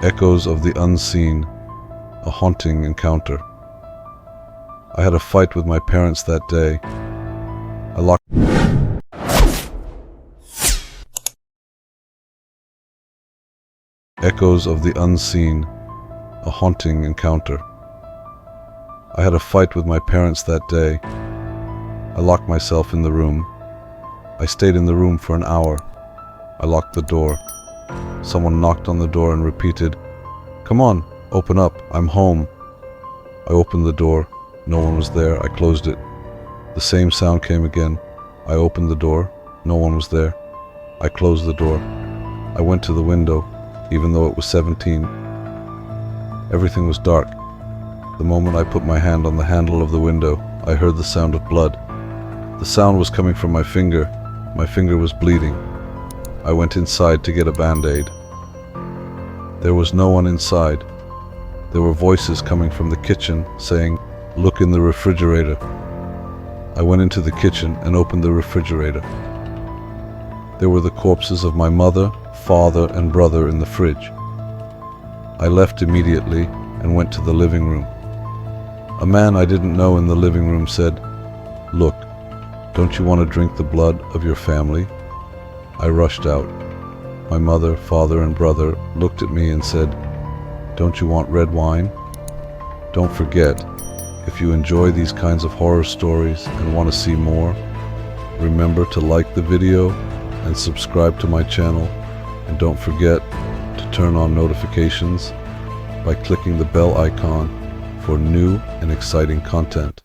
Echoes of the unseen, a haunting encounter. I had a fight with my parents that day. I locked Echoes of the unseen, a haunting encounter. I had a fight with my parents that day. I locked myself in the room. I stayed in the room for an hour. I locked the door. Someone knocked on the door and repeated, "Come on, open up, I'm home." I opened the door. No one was there. I closed it. The same sound came again. I opened the door. No one was there. I closed the door. I went to the window, even though it was 17. Everything was dark. The moment I put my hand on the handle of the window, I heard the sound of blood. The sound was coming from my finger. My finger was bleeding. I went inside to get a Band-Aid. There was no one inside. There were voices coming from the kitchen saying, "Look in the refrigerator." I went into the kitchen and opened the refrigerator. There were the corpses of my mother, father, and brother in the fridge. I left immediately and went to the living room. A man I didn't know in the living room said, "Look, don't you want to drink the blood of your family?" I rushed out. My mother, father, and brother looked at me and said, "Don't you want red wine?" Don't forget, if you enjoy these kinds of horror stories and want to see more, remember to like the video and subscribe to my channel, and don't forget to turn on notifications by clicking the bell icon for new and exciting content.